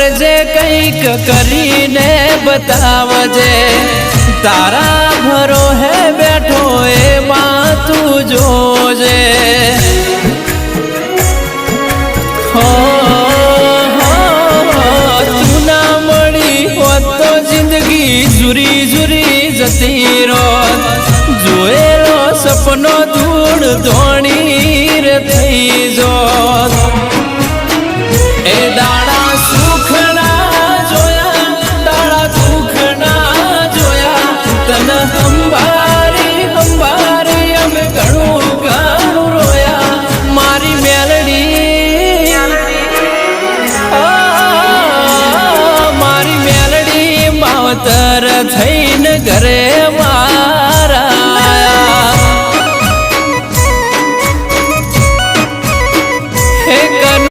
કરજે કંઈક કરીને બતાવજે તારા ભરો હે બેઠો એમાં તું જોજે તું ના મળી હોત તો જિંદગી જુરી જુરી જતી રોત જોયેલો સપનો ધૂળ ધોણી રે થઈ જોત એ દાડા સુખના જોયા દાડા દુખના જોયા તને હંભારી હંભારી અમે ઘણું ઘણું રોયા મારી મેલડી મારી મેલડી માવતર થઈ